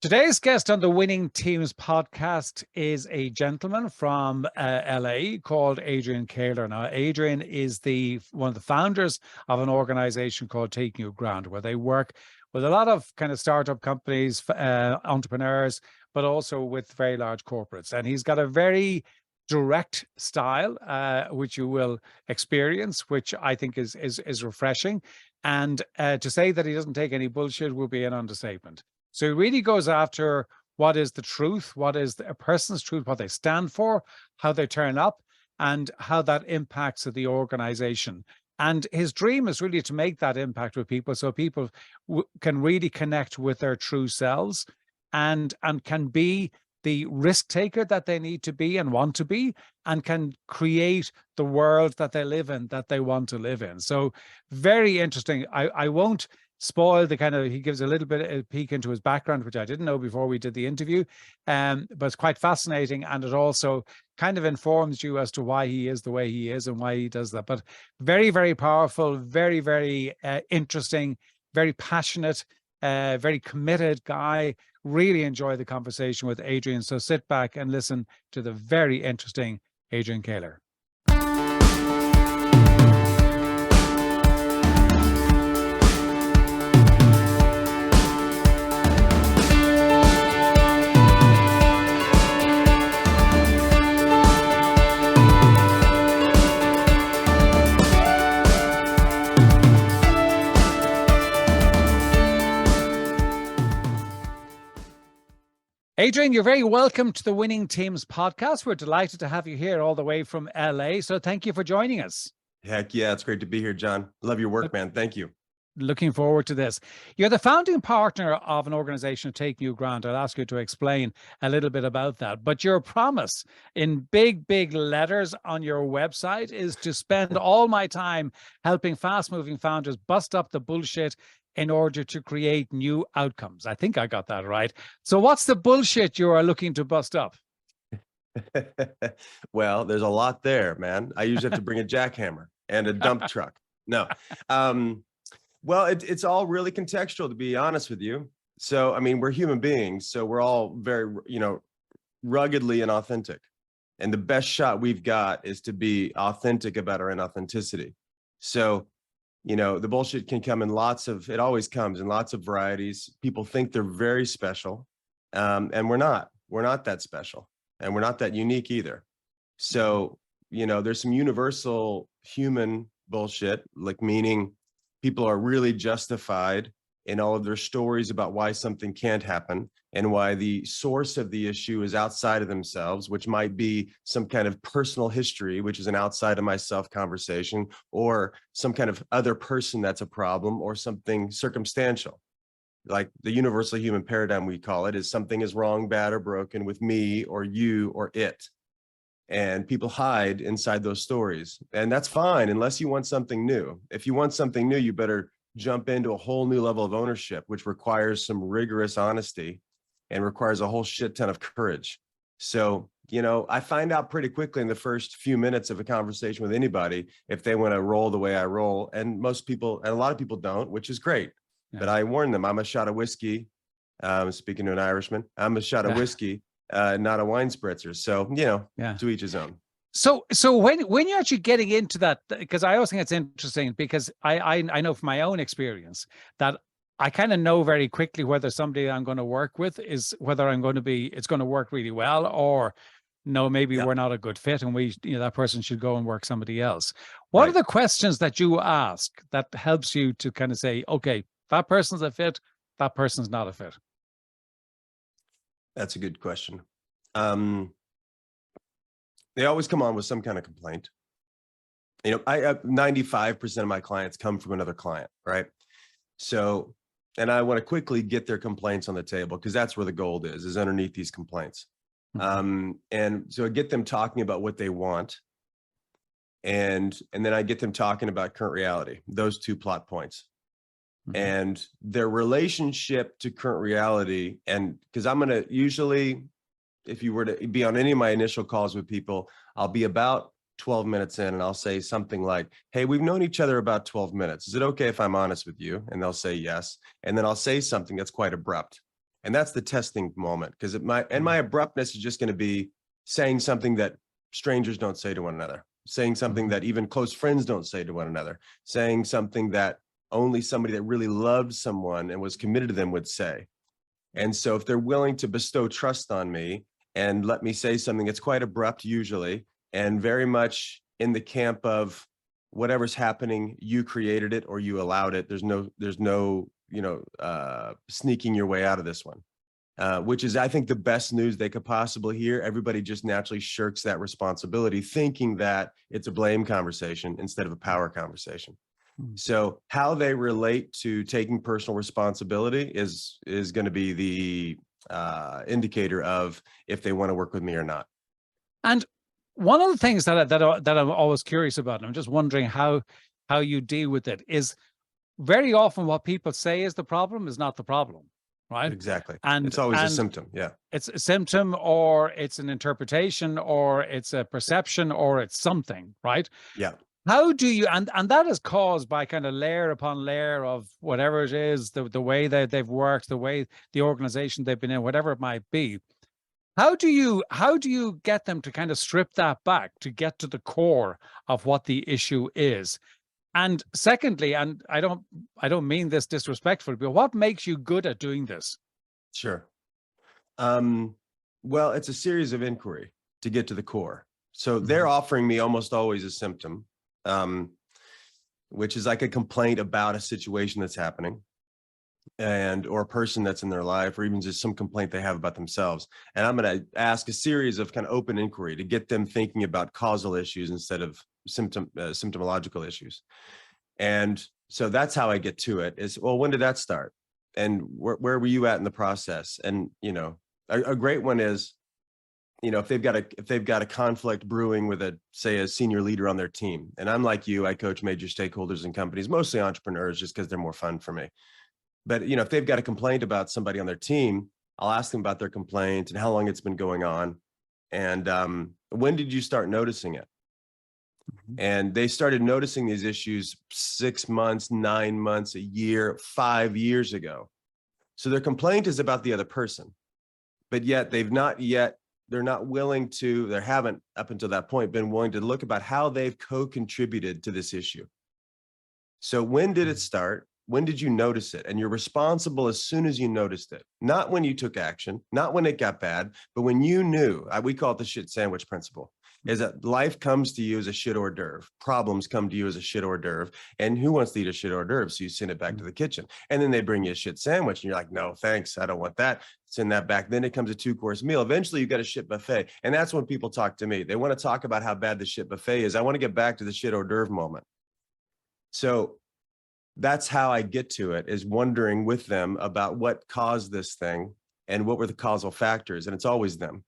Today's guest on the Winning Teams podcast is a gentleman from LA called Adrian Koehler. Now, Adrian is one of the founders of an organization called Take New Ground, where they work with a lot of kind of startup companies, entrepreneurs, but also with very large corporates. And he's got a very direct style, which you will experience, which I think is refreshing. And to say that he doesn't take any bullshit would be an understatement. So he really goes after what is the truth, what is a person's truth, what they stand for, how they turn up, and how that impacts the organization. And his dream is really to make that impact with people, so people can really connect with their true selves and can be the risk taker that they need to be and want to be, and can create the world that they live in, that they want to live in. So very interesting. I won't spoil he gives a little bit of a peek into his background, which I didn't know before we did the interview, but it's quite fascinating, and it also kind of informs you as to why he is the way he is and why he does that. But very, very powerful, very, very interesting, very passionate, very committed guy. Really enjoy the conversation with Adrian. So sit back and listen to the very interesting Adrian Koehler. Adrian, you're very welcome to the Winning Teams podcast. We're delighted to have you here all the way from LA. So thank you for joining us. Heck yeah, it's great to be here, John. Love your work, man. Thank you. Looking forward to this. You're the founding partner of an organization, Take New Ground. I'll ask you to explain a little bit about that. But your promise in big, big letters on your website is to spend all my time helping fast-moving founders bust up the bullshit in order to create new outcomes. I think I got that right. So what's the bullshit you are looking to bust up? Well, there's a lot there, man. I usually have to bring a jackhammer and a dump truck. No. Well, it's all really contextual, to be honest with you. So, I mean, we're human beings, so we're all very, ruggedly inauthentic. And the best shot we've got is to be authentic about our inauthenticity. So, the bullshit can come in it always comes in lots of varieties. People think they're very special, and we're not that special, and we're not that unique either. So, there's some universal human bullshit, like meaning people are really justified in all of their stories about why something can't happen and why the source of the issue is outside of themselves, which might be some kind of personal history, which is an outside of myself conversation, or some kind of other person that's a problem, or something circumstantial. Like the universal human paradigm, we call it, is something is wrong, bad, or broken with me or you or it. And people hide inside those stories. And that's fine, unless you want something new. If you want something new, you better jump into a whole new level of ownership, which requires some rigorous honesty and requires a whole shit ton of courage. So, I find out pretty quickly in the first few minutes of a conversation with anybody if they want to roll the way I roll. And most people, and a lot of people don't, which is great. Yeah. But I warn them, I'm a shot of whiskey. Speaking to an Irishman, I'm a shot of whiskey, not a wine spritzer. So, to each his own. So when you're actually getting into that, because I always think it's interesting, because I know from my own experience that I kind of know very quickly whether somebody I'm going to work with it's going to work really well, or no, maybe we're not a good fit and that person should go and work somebody else. What are the questions that you ask that helps you to kind of say, okay, that person's a fit, that person's not a fit? That's a good question. They always come on with some kind of complaint. 95% of my clients come from another client, right? So, and I want to quickly get their complaints on the table, because that's where the gold is underneath these complaints. Mm-hmm. And so I get them talking about what they want. And then I get them talking about current reality, those two plot points. Mm-hmm. And their relationship to current reality. And because I'm going to usually, if you were to be on any of my initial calls with people, I'll be about 12 minutes in and I'll say something like, hey, we've known each other about 12 minutes. Is it okay if I'm honest with you? And they'll say yes. And then I'll say something that's quite abrupt. And that's the testing moment, because my abruptness is just going to be saying something that strangers don't say to one another, saying something that even close friends don't say to one another, saying something that only somebody that really loved someone and was committed to them would say. And so if they're willing to bestow trust on me and let me say something that's quite abrupt usually, and very much in the camp of whatever's happening, you created it or you allowed it. There's no sneaking your way out of this one. Which is, I think, the best news they could possibly hear. Everybody just naturally shirks that responsibility, thinking that it's a blame conversation instead of a power conversation. So how they relate to taking personal responsibility is going to be the indicator of if they want to work with me or not. And one of the things that I'm always curious about, and I'm just wondering how you deal with it, is very often what people say is the problem is not the problem. Right. Exactly. And it's always a symptom. Yeah. It's a symptom, or it's an interpretation, or it's a perception, or it's something. Right. Yeah. How do you, and that is caused by kind of layer upon layer of whatever it is, the way that they've worked, the way the organization they've been in, whatever it might be. How do you get them to kind of strip that back to get to the core of what the issue is? And secondly, and I don't mean this disrespectfully, but what makes you good at doing this? Sure. Well, it's a series of inquiry to get to the core. So they're offering me almost always a symptom, which is like a complaint about a situation that's happening, or a person that's in their life, or even just some complaint they have about themselves. And I'm going to ask a series of kind of open inquiry to get them thinking about causal issues instead of symptomological issues. And so that's how I get to it is, well, when did that start? And where were you at in the process? And, a great one is, if they've got a conflict brewing with a senior leader on their team. And I'm like you, I coach major stakeholders in companies, mostly entrepreneurs, just because they're more fun for me. But, if they've got a complaint about somebody on their team, I'll ask them about their complaint and how long it's been going on. And when did you start noticing it? And they started noticing these issues 6 months, 9 months, a year, 5 years ago. So their complaint is about the other person, but yet they haven't up until that point been willing to look about how they've co-contributed to this issue. So when did it start? When did you notice it? And you're responsible as soon as you noticed it, not when you took action, not when it got bad, but when you knew. We call it the shit sandwich principle. Is that life comes to you as a shit hors d'oeuvre. Problems come to you as a shit hors d'oeuvre. And who wants to eat a shit hors d'oeuvre? So you send it back to the kitchen. And then they bring you a shit sandwich. And you're like, no, thanks. I don't want that. Send that back. Then it comes a 2-course meal. Eventually you got a shit buffet. And that's when people talk to me. They want to talk about how bad the shit buffet is. I want to get back to the shit hors d'oeuvre moment. So that's how I get to it, is wondering with them about what caused this thing and what were the causal factors. And it's always them.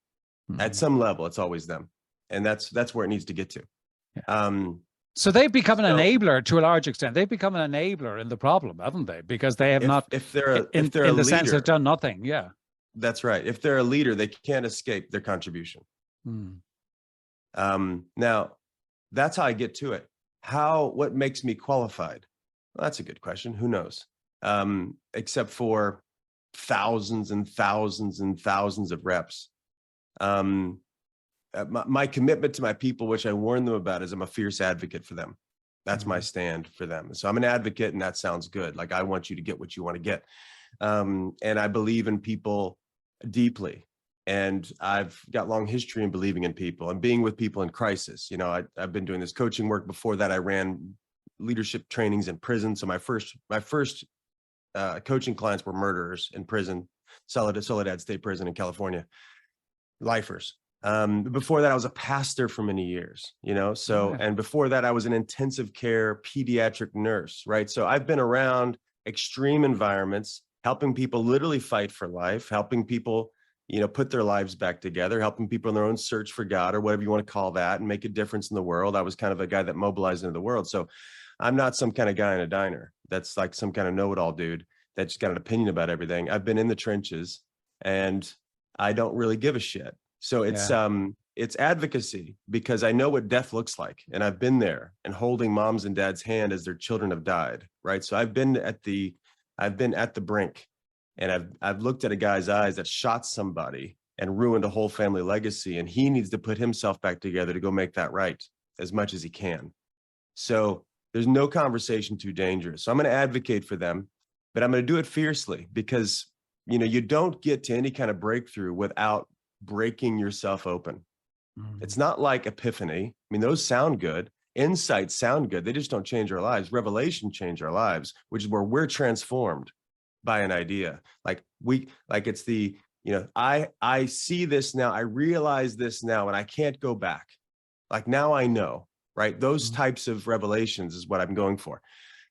At some level, it's always them. And that's where it needs to get to. So they've become an enabler to a large extent. They've become an enabler in the problem, haven't they? Because they have if they're in a the sense leader, they've done nothing. Yeah, that's right. If they're a leader, they can't escape their contribution. Now, that's how I get to it. What makes me qualified? Well, that's a good question. Who knows? Except for thousands and thousands and thousands of reps. My commitment to my people, which I warn them about, is I'm a fierce advocate for them. That's my stand for them. So I'm an advocate, and that sounds good. Like, I want you to get what you want to get. And I believe in people deeply. And I've got long history in believing in people and being with people in crisis. I've been doing this coaching work. Before that, I ran leadership trainings in prison. So my first coaching clients were murderers in prison, Soledad State Prison in California, lifers. Before that, I was a pastor for many years, and before that, I was an intensive care pediatric nurse, right? So I've been around extreme environments, helping people literally fight for life, helping people, put their lives back together, helping people in their own search for God, or whatever you want to call that, and make a difference in the world. I was kind of a guy that mobilized into the world. So I'm not some kind of guy in a diner that's like some kind of know-it-all dude that's got an opinion about everything. I've been in the trenches, and I don't really give a shit. So it's advocacy, because I know what death looks like, and I've been there and holding moms and dads' hand as their children have died. Right. So I've been at the brink, And I've looked at a guy's eyes that shot somebody and ruined a whole family legacy. And he needs to put himself back together to go make that right as much as he can. So there's no conversation too dangerous. So I'm going to advocate for them, but I'm going to do it fiercely, because, you don't get to any kind of breakthrough without breaking yourself open. It's not like epiphany. I mean, those sound good. Insights sound good. They just don't change our lives. Revelation change our lives, which is where we're transformed by an idea. It's the, I see this now, I realize this now, and I can't go back. Like, now I know, right? Those types of revelations is what I'm going for.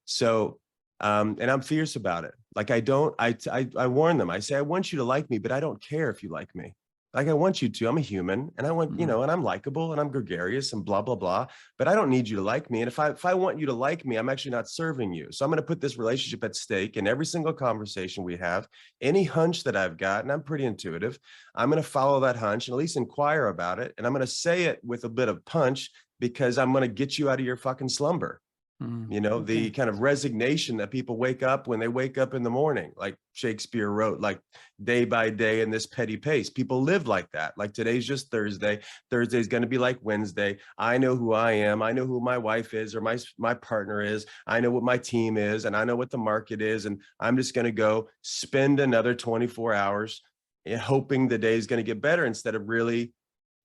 So, and I'm fierce about it. Like, I warn them. I say, I want you to like me, but I don't care if you like me. Like, I want you to. I'm a human, and I want, and I'm likable, and I'm gregarious, and blah, blah, blah. But I don't need you to like me. And if I want you to like me, I'm actually not serving you. So I'm going to put this relationship at stake in every single conversation we have. Any hunch that I've got, and I'm pretty intuitive, I'm going to follow that hunch and at least inquire about it. And I'm going to say it with a bit of punch, because I'm going to get you out of your fucking slumber. The kind of resignation that people wake up when they wake up in the morning, like Shakespeare wrote, like, day by day in this petty pace. People live like that. Like, today's just Thursday. Thursday's going to be like Wednesday. I know who I am. I know who my wife is, or my partner is. I know what my team is, and I know what the market is. And I'm just going to go spend another 24 hours hoping the day is going to get better, instead of really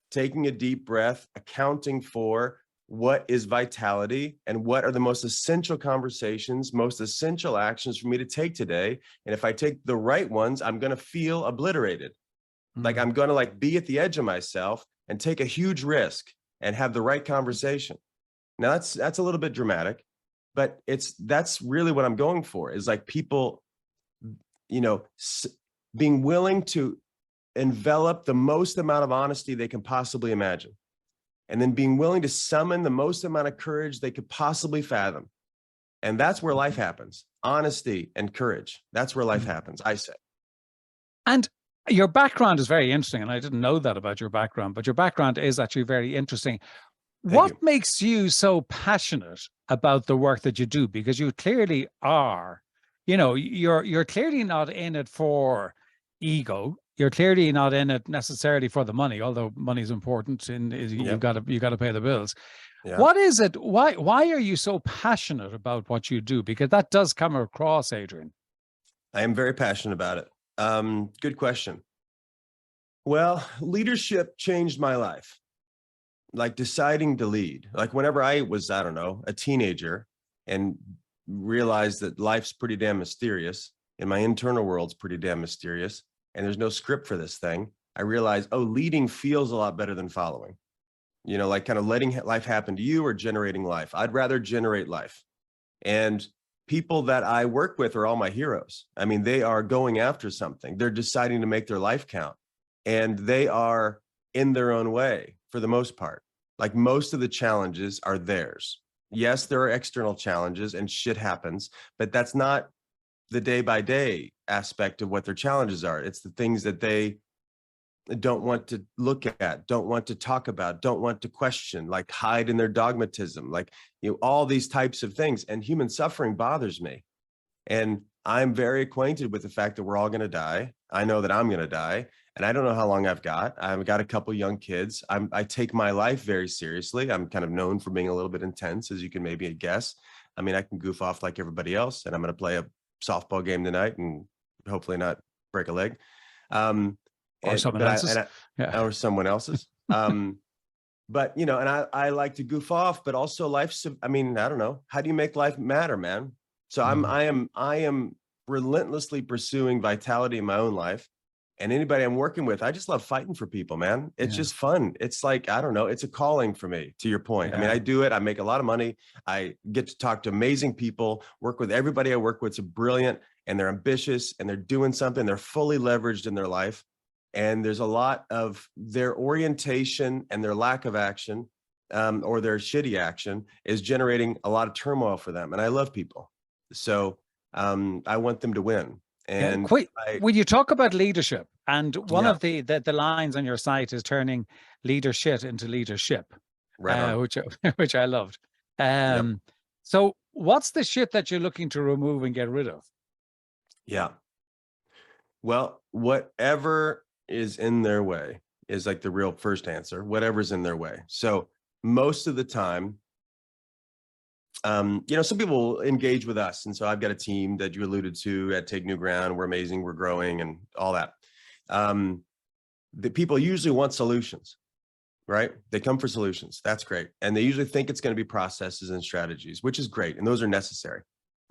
taking a deep breath, accounting for what is vitality and what are the most essential conversations, most essential actions for me to take today. And if I take the right ones, I'm going to feel obliterated. Like, I'm going to be at the edge of myself and take a huge risk and have the right conversation. Now that's a little bit dramatic, but that's really what I'm going for, is like people, being willing to envelop the most amount of honesty they can possibly imagine, and then being willing to summon the most amount of courage they could possibly fathom. And that's where life happens. Honesty and courage. That's where life happens, I say. And your background is very interesting. And I didn't know that about your background, but your background is actually very interesting. What makes you so passionate about the work that you do? Because you clearly are, you're clearly not in it for ego. You're clearly not in it necessarily for the money, although money is important, and you've got to pay the bills. Yeah. What is it? Why are you so passionate about what you do? Because that does come across, Adrian. I am very passionate about it. Good question. Well, leadership changed my life. Like, deciding to lead. Like, whenever I was, I don't know, a teenager, and realized that life's pretty damn mysterious, and my internal world's pretty damn mysterious, and there's no script for this thing, I realized, leading feels a lot better than following. Like, kind of letting life happen to you, or generating life. I'd rather generate life. And people that I work with are all my heroes. I mean, they are going after something. They're deciding to make their life count. And they are in their own way, for the most part. Like, most of the challenges are theirs. Yes, there are external challenges and shit happens, but that's not the day by day aspect of what their challenges are. It's the things that they don't want to look at, don't want to talk about, don't want to question, like hide in their dogmatism, like, all these types of things. And human suffering bothers me. And I'm very acquainted with the fact that we're all going to die. I know that I'm going to die, and I don't know how long I've got. I've got a couple young kids. I take my life very seriously. I'm kind of known for being a little bit intense, as you can maybe guess. I mean, I can goof off like everybody else, and I'm going to play a softball game tonight and hopefully not break a leg. Or someone else's. Or someone else's. But, and I like to goof off, but also life's, I mean, I don't know. How do you make life matter, man? So I am relentlessly pursuing vitality in my own life. And anybody I'm working with, I just love fighting for people, man. It's just fun. It's like, I don't know, it's a calling for me, to your point. I mean, I do it. I make a lot of money. I get to talk to amazing people, work with everybody I work with. It's brilliant, and they're ambitious, and they're doing something. They're fully leveraged in their life. And there's a lot of their orientation and their lack of action, or their shitty action, is generating a lot of turmoil for them. And I love people. So I want them to win. And when you talk about leadership, and one of the lines on your site is turning leadershit into leadership, which I loved. So what's the shit that you're looking to remove and get rid of? Yeah. Well, whatever is in their way is like the real first answer, whatever's in their way. So most of the time, some people engage with us. And so I've got a team that you alluded to at Take New Ground. We're amazing. We're growing and all that. The people usually want solutions, right? They come for solutions. That's great. And they usually think it's going to be processes and strategies, which is great. And those are necessary.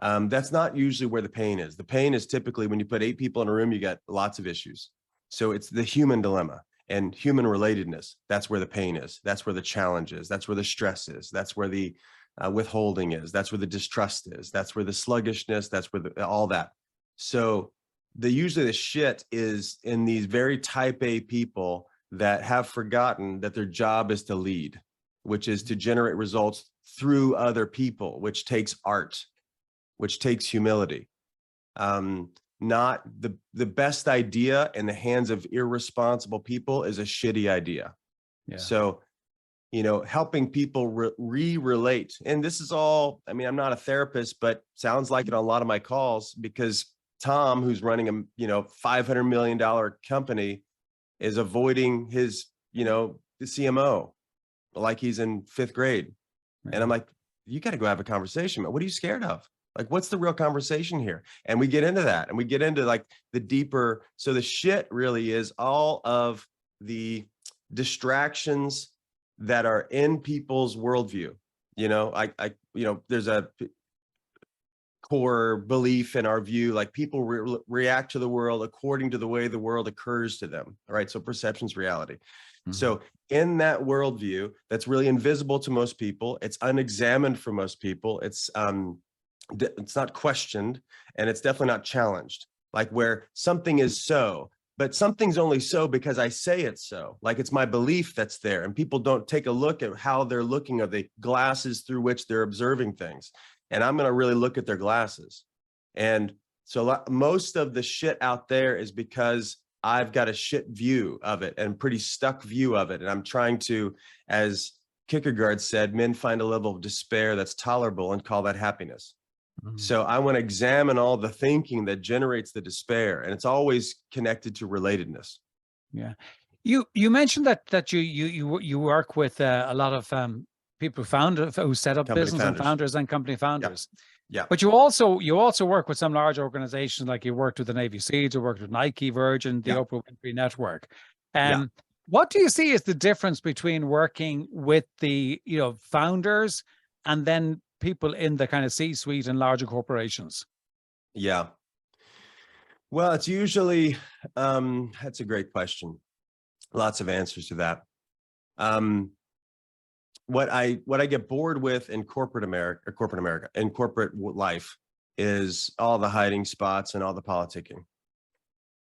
That's not usually where the pain is. The pain is typically when you put 8 people in a room, you got lots of issues. So it's the human dilemma and human relatedness. That's where the pain is. That's where the challenge is. That's where the stress is. That's where the withholding is. That's where the distrust is. That's where the sluggishness, that's where all that. So usually the shit is in these very type A people that have forgotten that their job is to lead, which is to generate results through other people, which takes art, which takes humility. Not the best idea in the hands of irresponsible people is a shitty idea. Yeah. So, helping people relate. And this is all, I mean, I'm not a therapist, but sounds like it on a lot of my calls, because Tom, who's running a, $500 million company, is avoiding his, the CMO, like he's in 5th grade. Right. And I'm like, you got to go have a conversation. What are you scared of? Like, what's the real conversation here? And we get into that, and we get into like the deeper. So the shit really is all of the distractions that are in people's worldview. There's a core belief in our view, like people react to the world according to the way the world occurs to them. All right. So perception's reality. Mm-hmm. So in that worldview, that's really invisible to most people. It's unexamined for most people. It's not questioned, and it's definitely not challenged. Like where something is so, but something's only so because I say it's so. Like it's my belief that's there, and people don't take a look at how they're looking, or the glasses through which they're observing things. And I'm going to really look at their glasses. And so most of the shit out there is because I've got a shit view of it, and pretty stuck view of it. And I'm trying to, as Kierkegaard said, men find a level of despair that's tolerable and call that happiness. Mm-hmm. So I want to examine all the thinking that generates the despair, and it's always connected to relatedness. Yeah. You mentioned that you work with a lot of people who set up company business founders. And founders and company founders. Yeah. But you also work with some large organizations, like you worked with the Navy SEALs, you worked with Nike, Virgin, the Oprah Winfrey Network. What do you see is the difference between working with the founders and then people in the kind of C-suite and larger corporations? Yeah. Well, it's usually that's a great question. Lots of answers to that. What I get bored with in corporate America, in corporate life, is all the hiding spots and all the politicking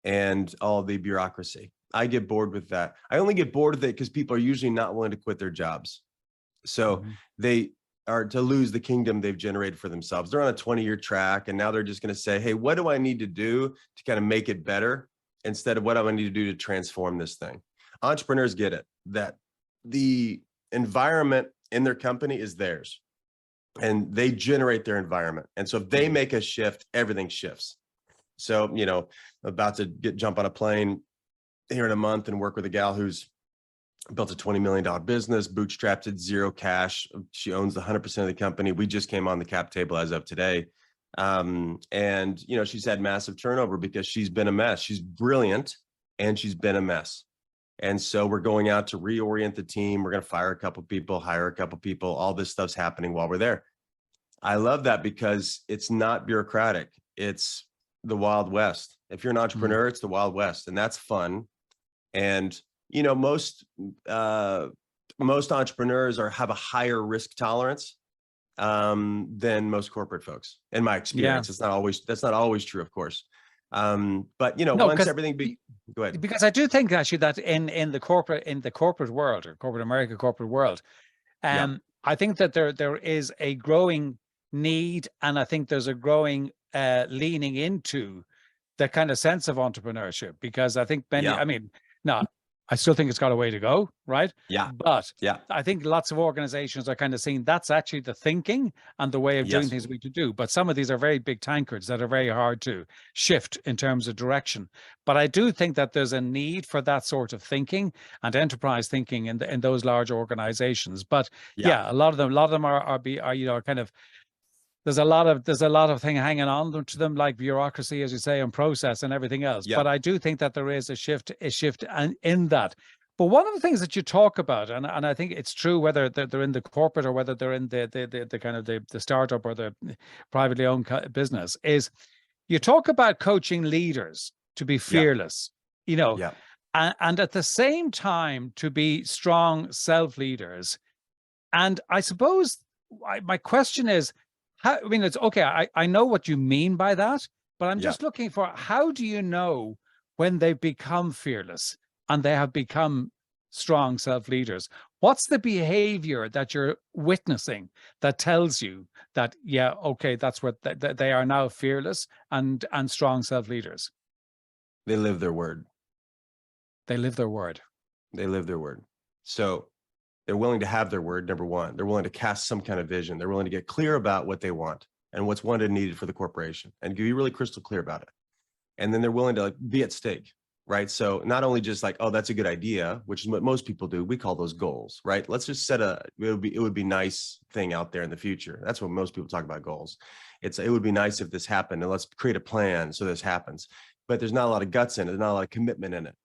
and all the bureaucracy. I get bored with that. I only get bored with it because people are usually not willing to quit their jobs. So they are to lose the kingdom they've generated for themselves. They're on a 20-year track, and now they're just going to say, hey, what do I need to do to kind of make it better, instead of what do I need to do to transform this thing? Entrepreneurs get it, that the environment in their company is theirs, and they generate their environment. And so if they make a shift, everything shifts. So, about to jump on a plane here in a month and work with a gal who's built a $20 million business, bootstrapped it, zero cash. She owns 100% of the company. We just came on the cap table as of today. And, she's had massive turnover because she's been a mess. She's brilliant, and she's been a mess. And so we're going out to reorient the team. We're going to fire a couple people, hire a couple people. All this stuff's happening while we're there. I love that because it's not bureaucratic. It's the Wild West. If you're an entrepreneur, it's the Wild West, and that's fun. And most entrepreneurs have a higher risk tolerance than most corporate folks, in my experience. That's not always true, of course. But once everything go ahead. Because I do think actually that in the corporate world, or corporate America, corporate world, I think that there is a growing need, and I think there's a growing leaning into the kind of sense of entrepreneurship, because I think many, I still think it's got a way to go, right? Yeah. But Yeah. I think lots of organizations are kind of seeing that's actually the thinking and the way of doing Yes. things we could do. But some of these are very big tankards that are very hard to shift in terms of direction. But I do think that there's a need for that sort of thinking and enterprise thinking in those large organizations. But Yeah. yeah, a lot of them are you know, kind of, there's a lot of thing hanging on to them, like bureaucracy, as you say, and process and everything else. Yeah. But I do think that there is a shift in that. But one of the things that you talk about, and I think it's true whether they're in the corporate or whether they're in the kind of the startup or the privately owned business, is you talk about coaching leaders to be Yeah. fearless, you know, Yeah. and at the same time to be strong self leaders. And I suppose my question is, I mean, it's okay. I know what you mean by that, but I'm Yeah. just looking for, how do you know when they've become fearless and they have become strong self-leaders? What's the behavior that you're witnessing that tells you that, yeah, okay, that's what they are now fearless and strong self-leaders? They live their word. They live their word. They live their word. So they're willing to have their word. Number one, they're willing to cast some kind of vision. They're willing to get clear about what they want and what's wanted and needed for the corporation and be really crystal clear about it. And then they're willing to, like, be at stake, right? So not only just like, oh, that's a good idea, which is what most people do. We call those goals, right? Let's just set it would be nice thing out there in the future. That's what most people talk about, goals. It would be nice if this happened, and let's create a plan so this happens. But there's not a lot of guts in it. There's not a lot of commitment in it.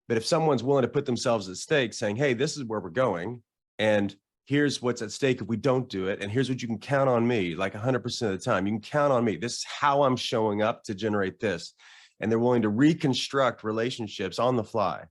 But if someone's willing to put themselves at stake, saying, hey, this is where we're going, and here's what's at stake if we don't do it, and here's what you can count on me, like 100% of the time, you can count on me. This is how I'm showing up to generate this. And they're willing to reconstruct relationships on the fly,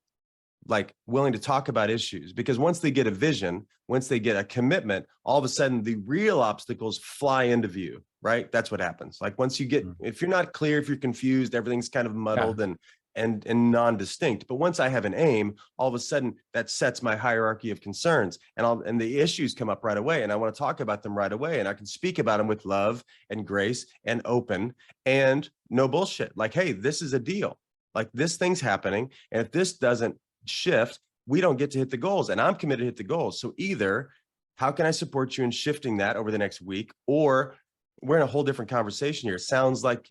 like willing to talk about issues, because once they get a vision, once they get a commitment, all of a sudden the real obstacles fly into view, right? That's what happens. Like once you get, if you're not clear, if you're confused, everything's kind of muddled and non-distinct. But once I have an aim, all of a sudden that sets my hierarchy of concerns, and the issues come up right away, and I want to talk about them right away, and I can speak about them with love and grace and open and no bullshit. Like, hey, this is a deal. Like, this thing's happening, and if this doesn't shift, we don't get to hit the goals, and I'm committed to hit the goals. So either how can I support you in shifting that over the next week, or we're in a whole different conversation here. It sounds like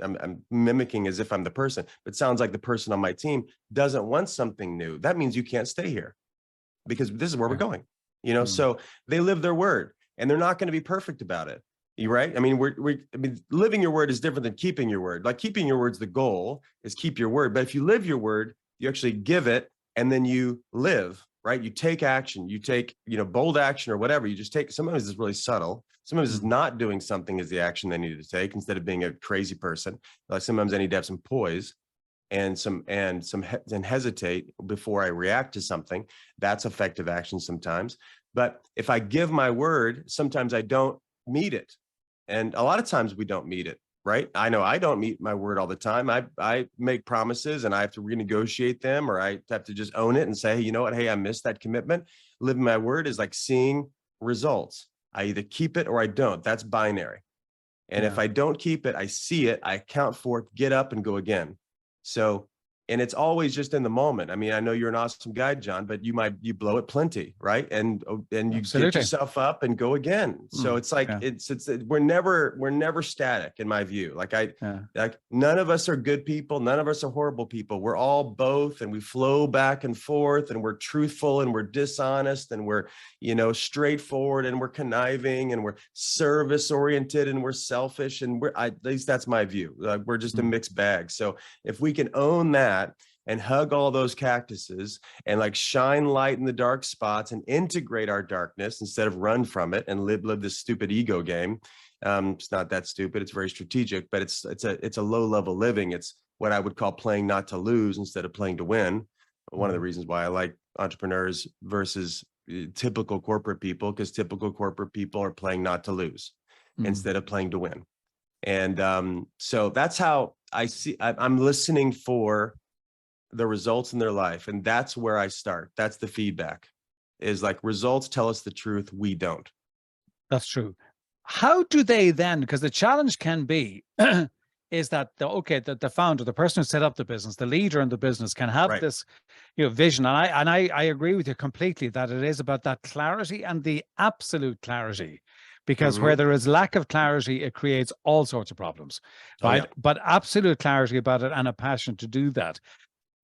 I'm mimicking as if I'm the person, but it sounds like the person on my team doesn't want something new. That means you can't stay here, because this is where we're going, you know? So they live their word, and they're not going to be perfect about it. You right? I mean, living your word is different than keeping your word. Like, keeping your word's the goal, is keep your word. But if you live your word, you actually give it, and then you live, right? You take action, you take, bold action or whatever. You just take, sometimes it's really subtle. Sometimes it's not doing something is the action they need to take, instead of being a crazy person. Like, sometimes I need to have some poise and hesitate before I react to something. That's effective action sometimes. But if I give my word, sometimes I don't meet it. And a lot of times we don't meet it, right? I know I don't meet my word all the time. I make promises, and I have to renegotiate them, or I have to just own it and say, hey, you know what? Hey, I missed that commitment. Living my word is like seeing results. I either keep it or I don't. That's binary. And if I don't keep it, I see it, I account for it, get up and go again. So, and it's always just in the moment. I mean, I know you're an awesome guy, John, but you blow it plenty, right? And you get yourself up and go again. So it's like, we're never static, in my view. Like, like, none of us are good people. None of us are horrible people. We're all both, and we flow back and forth, and we're truthful, and we're dishonest, and we're, straightforward, and we're conniving, and we're service oriented, and we're selfish. And at least that's my view. Like, we're just a mixed bag. So if we can own that and hug all those cactuses, and like shine light in the dark spots, and integrate our darkness instead of run from it and live this stupid ego game. It's not that stupid. It's very strategic, but it's a low level living. It's what I would call playing not to lose instead of playing to win. One of the reasons why I like entrepreneurs versus typical corporate people, because typical corporate people are playing not to lose instead of playing to win. And so that's how I see. I'm listening for the results in their life, and that's where I start. That's the feedback, is like, results tell us the truth, we don't. That's true. How do they then, because the challenge can be is that the founder, the person who set up the business, the leader in the business, can have Right. this, vision. And I agree with you completely that it is about that clarity and the absolute clarity, because where there is lack of clarity, it creates all sorts of problems, Oh right? yeah. But absolute clarity about it and a passion to do that.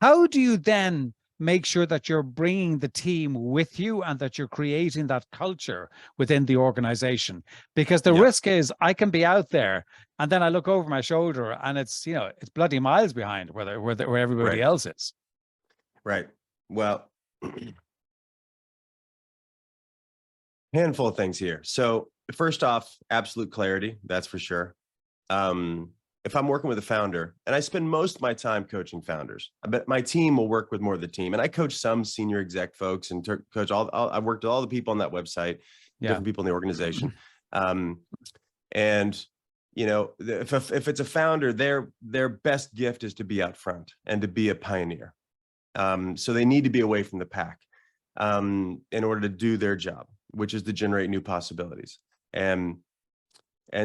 How do you then make sure that you're bringing the team with you and that you're creating that culture within the organization? Because the Yeah. risk is I can be out there and then I look over my shoulder and it's, it's bloody miles behind where everybody Right. else is. Right. Well, handful of things here. So first off, absolute clarity. That's for sure. If I'm working with a founder, and I spend most of my time coaching founders, but my team will work with more of the team, and I coach some senior exec folks and coach I've worked with all the people on that website, Yeah. different people in the organization. And if it's a founder, their best gift is to be out front and to be a pioneer. So they need to be away from the pack in order to do their job, which is to generate new possibilities. And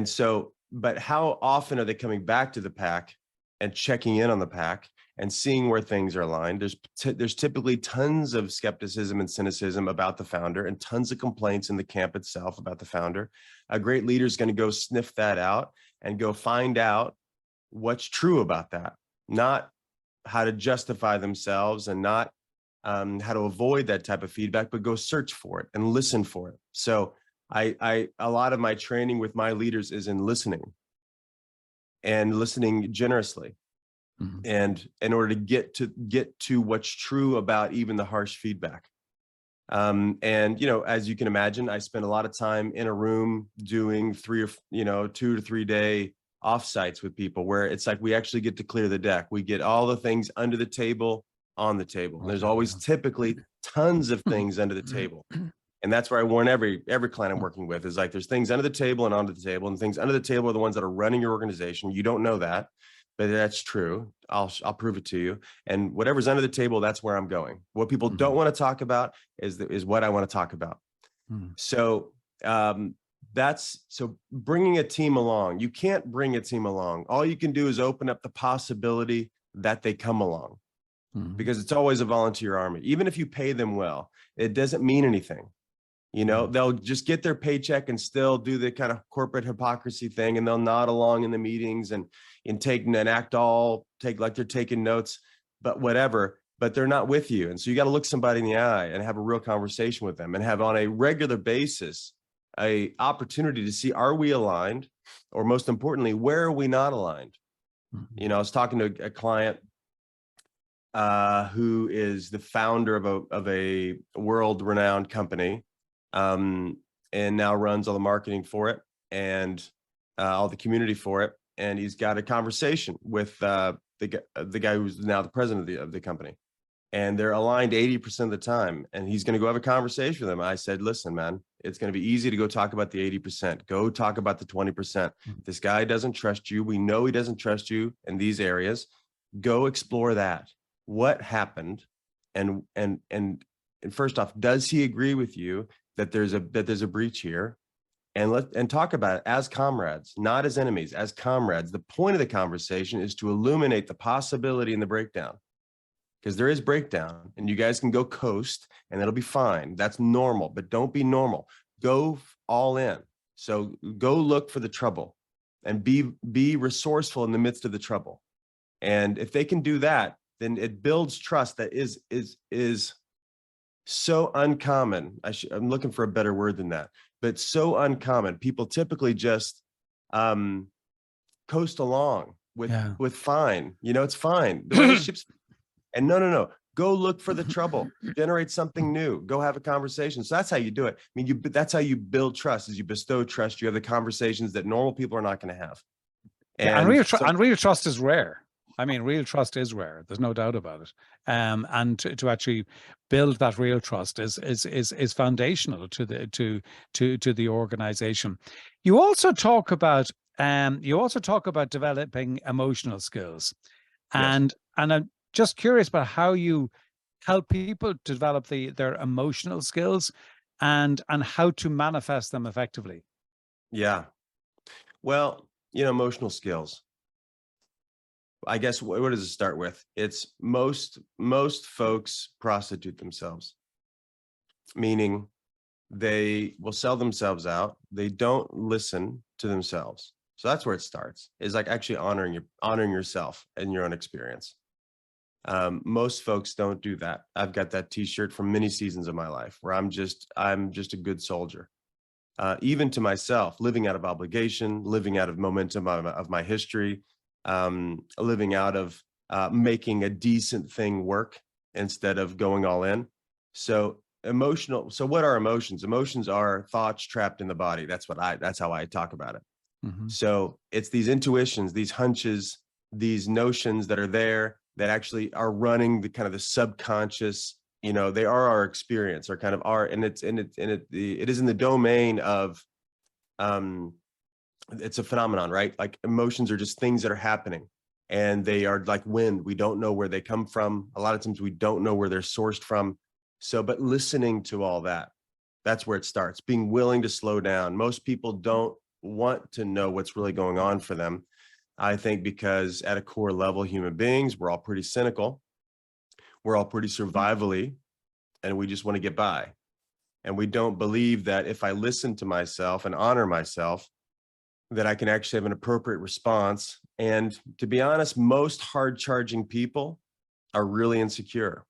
so, but how often are they coming back to the pack and checking in on the pack and seeing where things are aligned? There's typically tons of skepticism and cynicism about the founder and tons of complaints in the camp itself about the founder. A great leader is going to go sniff that out and go find out what's true about that, not how to justify themselves and not how to avoid that type of feedback, but go search for it and listen for it. So a lot of my training with my leaders is in listening and listening generously. And in order to get to what's true about even the harsh feedback. And, as you can imagine, I spend a lot of time in a room doing 2 to 3 day offsites with people where it's like, we actually get to clear the deck. We get all the things under the table, on the table. And there's always typically tons of things under the table. And that's where I warn every client I'm working with is like, there's things under the table and onto the table, and things under the table are the ones that are running your organization. You don't know that, but that's true. I'll prove it to you. And whatever's under the table, that's where I'm going. What people don't want to talk about is what I want to talk about. So so bringing a team along. You can't bring a team along. All you can do is open up the possibility that they come along, because it's always a volunteer army. Even if you pay them well, it doesn't mean anything. They'll just get their paycheck and still do the kind of corporate hypocrisy thing, and they'll nod along in the meetings and take like they're taking notes, but whatever, but they're not with you. And so you got to look somebody in the eye and have a real conversation with them and have on a regular basis a opportunity to see, are we aligned? Or most importantly, where are we not aligned? I was talking to a client who is the founder of a world-renowned company, and now runs all the marketing for it and all the community for it. And he's got a conversation with the guy who's now the president of the company, and they're aligned 80% of the time. And he's going to go have a conversation with them. I said, listen, man, it's going to be easy to go talk about the 80%. Go talk about the 20%. This guy doesn't trust you. We know he doesn't trust you in these areas. Go explore that. What happened? And first off, does he agree with you that there's a breach here? And talk about it as comrades, not as enemies, as comrades. The point of the conversation is to illuminate the possibility in the breakdown, because there is breakdown, and you guys can go coast and that'll be fine. That's normal, but don't be normal. Go all in. So go look for the trouble and be resourceful in the midst of the trouble. And if they can do that, then it builds trust that is so uncommon. I'm looking for a better word than that, but so uncommon. People typically just coast along with fine. It's fine. The relationship's and no. Go look for the trouble. Generate something new. Go have a conversation. So that's how you do it. I mean, that's how you build trust. Is you bestow trust. You have the conversations that normal people are not going to have. And real trust is rare. I mean, real trust is rare. There's no doubt about it. And to actually build that real trust is foundational to the organization. You also talk about developing emotional skills, and I'm just curious about how you help people to develop their emotional skills and how to manifest them effectively. Yeah. Well, emotional skills. I guess what does it start with? It's most folks prostitute themselves, meaning they will sell themselves out. They don't listen to themselves. So that's where it starts, is like actually honoring yourself and your own experience. Most folks don't do that. I've got that t-shirt from many seasons of my life where I'm just a good soldier. Even to myself, living out of obligation, living out of momentum of my history, living out of making a decent thing work instead of going all in. So what are emotions? Emotions are thoughts trapped in the body. That's how I talk about it. Mm-hmm. So it's these intuitions, these hunches, these notions that are there that actually are running the kind of the subconscious, they are our experience, or kind of our, and it is in the domain of, it's a phenomenon, right? Like emotions are just things that are happening, and they are like wind. We don't know where they come from. A lot of times we don't know where they're sourced from. So, but listening to all that, that's where it starts, being willing to slow down. Most people don't want to know what's really going on for them. I think because at a core level, human beings, we're all pretty cynical. We're all pretty survivally, and we just want to get by. And we don't believe that if I listen to myself and honor myself, that I can actually have an appropriate response. And to be honest, most hard charging people are really insecure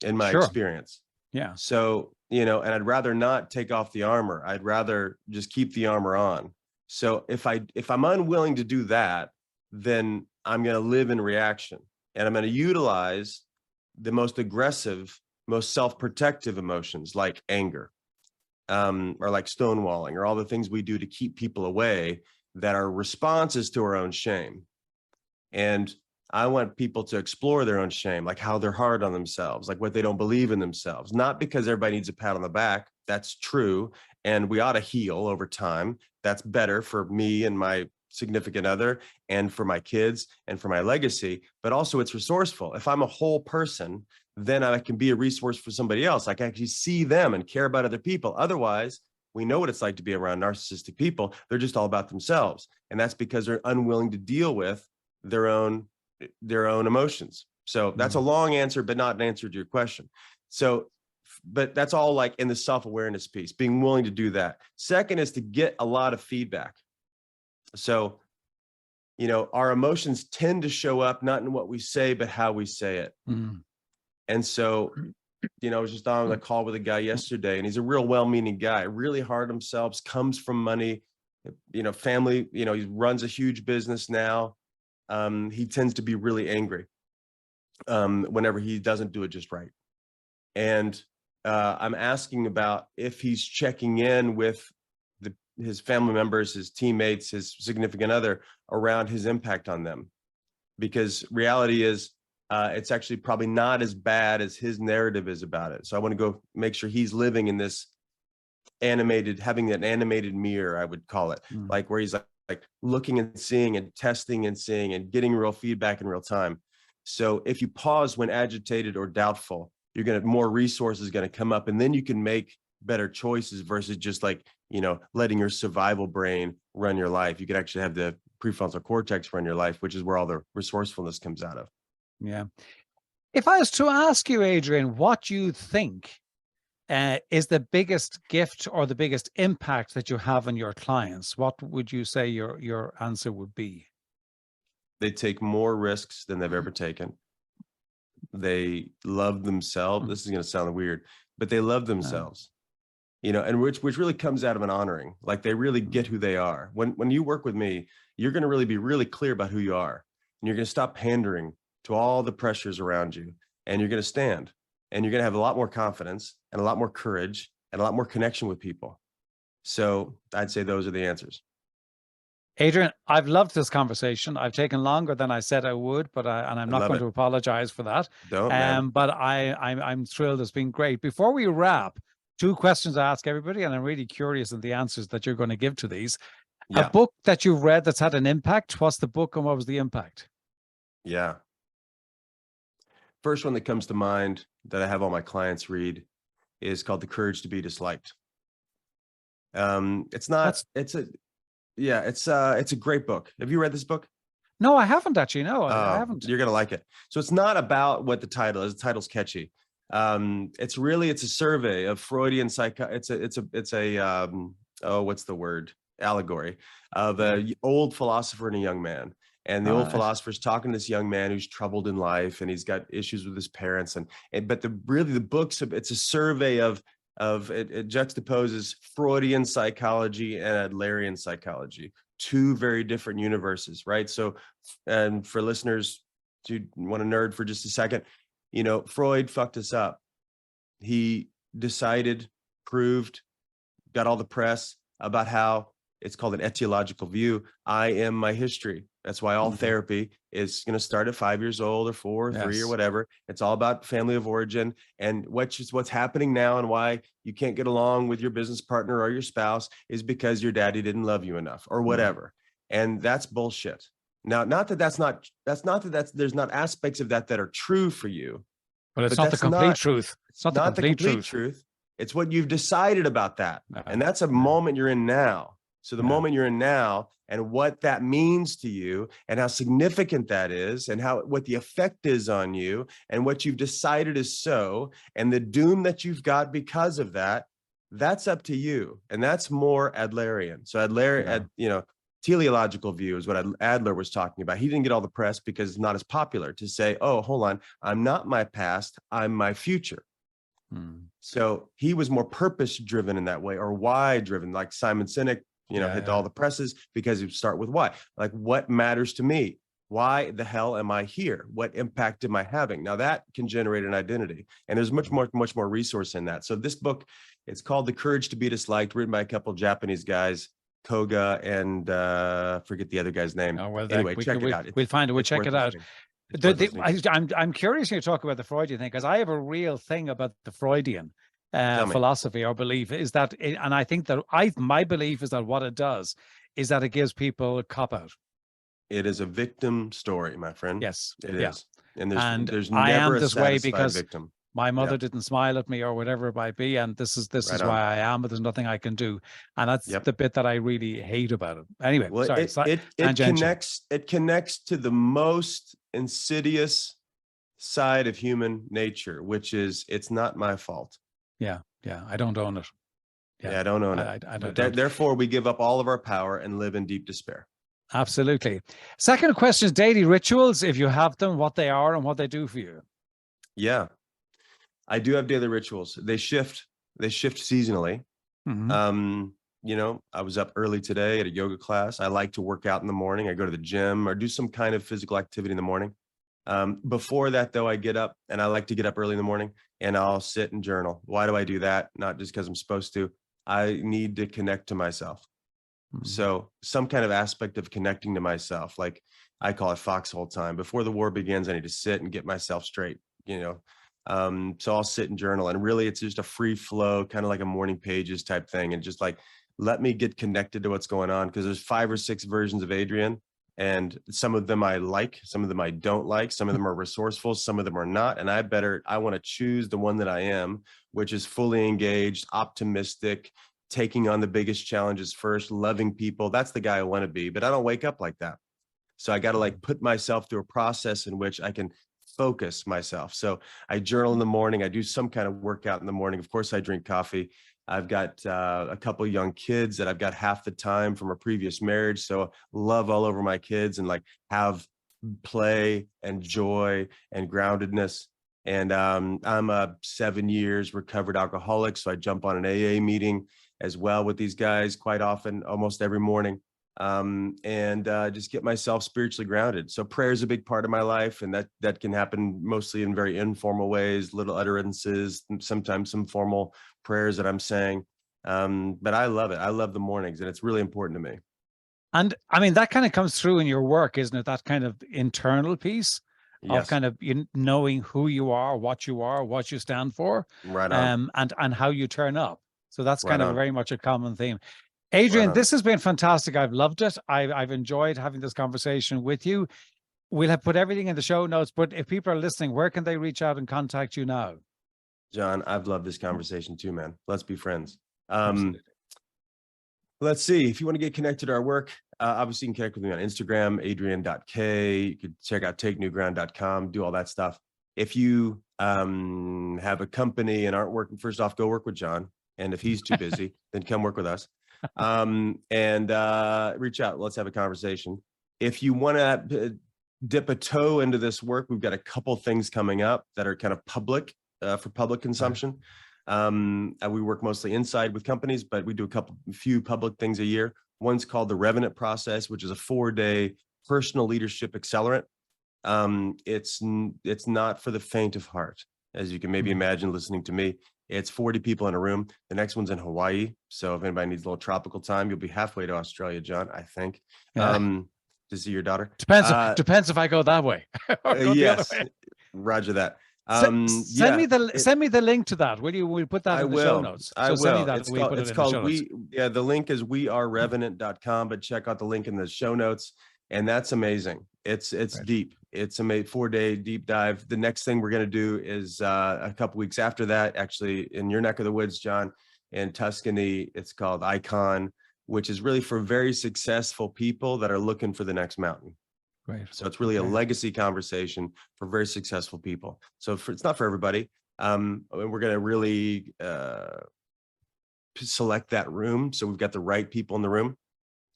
in my Sure. experience. Yeah. So, and I'd rather not take off the armor. I'd rather just keep the armor on. So if I'm unwilling to do that, then I'm going to live in reaction, and I'm going to utilize the most aggressive, most self-protective emotions like anger, or like stonewalling, or all the things we do to keep people away that are responses to our own shame. And I want people to explore their own shame, like how they're hard on themselves, like what they don't believe in themselves, not because everybody needs a pat on the back. That's true. And we ought to heal over time. That's better for me and my significant other, and for my kids, and for my legacy. But also it's resourceful. If I'm a whole person, then I can be a resource for somebody else. I can actually see them and care about other people. Otherwise, we know what it's like to be around narcissistic people. They're just all about themselves. And that's because they're unwilling to deal with their own emotions. So that's a long answer, but not an answer to your question. So, but that's all like in the self-awareness piece, being willing to do that. Second is to get a lot of feedback. So, our emotions tend to show up not in what we say, but how we say it. And so, I was just on a call with a guy yesterday, and he's a real well-meaning guy, really hard on himself, comes from money, family, he runs a huge business now. He tends to be really angry whenever he doesn't do it just right. And I'm asking about if he's checking in with his family members, his teammates, his significant other, around his impact on them. Because reality is, it's actually probably not as bad as his narrative is about it. So I want to go make sure he's living in this having an animated mirror, I would call it, like where he's like looking and seeing and testing and seeing and getting real feedback in real time. So if you pause when agitated or doubtful, more resources going to come up, and then you can make better choices versus just like, letting your survival brain run your life. You could actually have the prefrontal cortex run your life, which is where all the resourcefulness comes out of. Yeah. If I was to ask you, Adrian, what you think is the biggest gift or the biggest impact that you have on your clients, what would you say your answer would be? They take more risks than they've ever taken. They love themselves. This is going to sound weird, but they love themselves, and which really comes out of an honoring. Like they really get who they are. When you work with me, you're going to really be really clear about who you are, and you're going to stop pandering to all the pressures around you, and you're going to stand, and you're going to have a lot more confidence and a lot more courage and a lot more connection with people. So I'd say those are the answers. Adrian, I've loved this conversation. I've taken longer than I said I would, but I'm not going to apologize for that. Don't, man. But I'm thrilled. It's been great. Before we wrap, 2 questions I ask everybody, and I'm really curious in the answers that you're going to give to these. Yeah. A book that you've read that's had an impact. What's the book and what was the impact? Yeah. First one that comes to mind that I have all my clients read is called The Courage to Be Disliked. It's a great book. Have you read this book? No, I haven't actually. No, I haven't. You're gonna like it. So it's not about what the title is. The title's catchy. It's a survey of Freudian oh, what's the word? Allegory of a old philosopher and a young man. And the All old right. philosopher's talking to this young man who's troubled in life, and he's got issues with his parents. But the book's it's a survey of it juxtaposes Freudian psychology and Adlerian psychology, two very different universes, right? So, and for listeners who want to nerd for just a second, Freud fucked us up. He decided, proved, got all the press about how it's called an etiological view. I am my history. That's why all therapy is going to start at 5 years old or 4 or 3 or whatever. It's all about family of origin and what's happening now, and why you can't get along with your business partner or your spouse is because your daddy didn't love you enough or whatever. And that's bullshit. Now, there's not aspects of that are true for you, but it's not the complete truth. It's not the complete truth. It's what you've decided about that. And that's a moment you're in now. So the moment you're in now, and what that means to you, and how significant that is, and what the effect is on you, and what you've decided is so, and the doom that you've got because of that, that's up to you. And that's more Adlerian. So teleological view is what Adler was talking about. He didn't get all the press because it's not as popular to say, oh, hold on, I'm not my past, I'm my future. So he was more purpose driven in that way, or why driven, like Simon Sinek, hit all the presses because you start with why. Like, what matters to me? Why the hell am I here? What impact am I having? Now that can generate an identity, and there's much more resource in that. So this book, it's called The Courage to Be Disliked, written by a couple of Japanese guys, Koga and forget the other guy's name. Oh, well, anyway, check it out. We'll find it. We'll check it out. I'm curious when you talk about the Freudian thing, because I have a real thing about the Freudian philosophy or belief, is that, and I think that my belief is that what it does is that it gives people a cop out. It is a victim story, my friend. Yes, it is. And there's I never am this way because victim. My mother didn't smile at me, or whatever it might be, and this is why I am. But there's nothing I can do, and that's the bit that I really hate about it. Anyway, well, sorry. It connects to the most insidious side of human nature, which is, it's not my fault. Yeah, I don't own it. I don't own it. I don't. Therefore, we give up all of our power and live in deep despair. Absolutely. Second question is daily rituals, if you have them, what they are and what they do for you. Yeah, I do have daily rituals. They shift seasonally. I was up early today at a yoga class. I like to work out in the morning. I go to the gym or do some kind of physical activity in the morning. Before that, though, I get up, and I like to get up early in the morning, and I'll sit and journal. Why do I do that? Not just because I'm supposed to. I need to connect to myself. So some kind of aspect of connecting to myself, like I call it foxhole time. Before the war begins, I need to sit and get myself straight, so I'll sit and journal, and really it's just a free flow, kind of like a morning pages type thing. And just like, let me get connected to what's going on. Because there's 5 or 6 versions of Adrian, and some of them I like, some of them I don't like, some of them are resourceful, some of them are not. And I want to choose the one that I am, which is fully engaged, optimistic, taking on the biggest challenges first, loving people. That's the guy I want to be, but I don't wake up like that. So I got to put myself through a process in which I can focus myself. So I journal in the morning. I do some kind of workout in the morning. Of course, I drink coffee. I've got a couple of young kids that I've got half the time from a previous marriage. So love all over my kids, and have play and joy and groundedness. And I'm a 7 years recovered alcoholic. So I jump on an AA meeting as well with these guys quite often, almost every morning. And just get myself spiritually grounded. So prayer is a big part of my life, and that can happen mostly in very informal ways, little utterances, sometimes some formal prayers that I'm saying. But I love it. I love the mornings, and it's really important to me. And I mean, that kind of comes through in your work, isn't it? That kind of internal piece of kind of knowing who you are, what you stand for, right on. and how you turn up. So that's kind of very much a common theme. Adrian, this has been fantastic. I've loved it. I've enjoyed having this conversation with you. We'll have put everything in the show notes, but if people are listening, where can they reach out and contact you now? John, I've loved this conversation too, man. Let's be friends. Let's see. If you want to get connected to our work, Obviously, you can connect with me on Instagram, adrian.k. You could check out takenewground.com, do all that stuff. If you have a company and aren't working, first off, go work with John. And if he's too busy, then come work with us. And reach out. Let's have a conversation. If you want to dip a toe into this work, we've got a couple things coming up that are kind of public for public consumption. We work mostly inside with companies, but we do a few public things a year. One's called the Revenant Process, which is a 4-day personal leadership accelerant. It's not for the faint of heart, as you can maybe imagine listening to me. It's 40 people in a room. The next one's in Hawaii. So if anybody needs a little tropical time, you'll be halfway to Australia, John, I think. Yeah. To see your daughter. Depends if I go that way or go the other way. Roger that. Send me the link to that. Will you? We'll put that in the show notes. I will. Send me that. It's called the link is wearerevenant.com, but check out the link in the show notes. And that's amazing. It's right. Deep. It's a 4-day deep dive. The next thing we're going to do is a couple weeks after that, actually in your neck of the woods, John, in Tuscany. It's called Icon, which is really for very successful people that are looking for the next mountain. Right. So it's really a legacy conversation for very successful people. So it's not for everybody. We're going to really select that room. So we've got the right people in the room.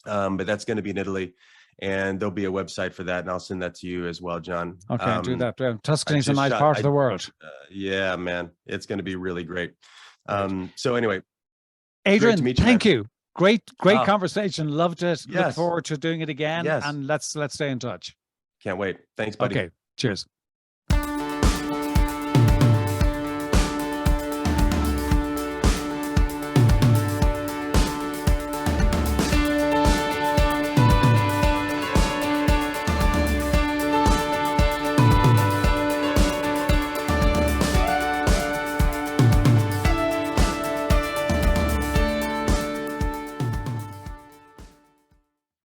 But that's going to be in Italy. And there'll be a website for that. And I'll send that to you as well, John. Okay, do that. Tuscany's a nice part of the world. Yeah, man. It's going to be really great. So anyway. Adrian, thank you. Great conversation. Loved it. Yes. Look forward to doing it again. Yes. And let's stay in touch. Can't wait. Thanks, buddy. Okay. Cheers.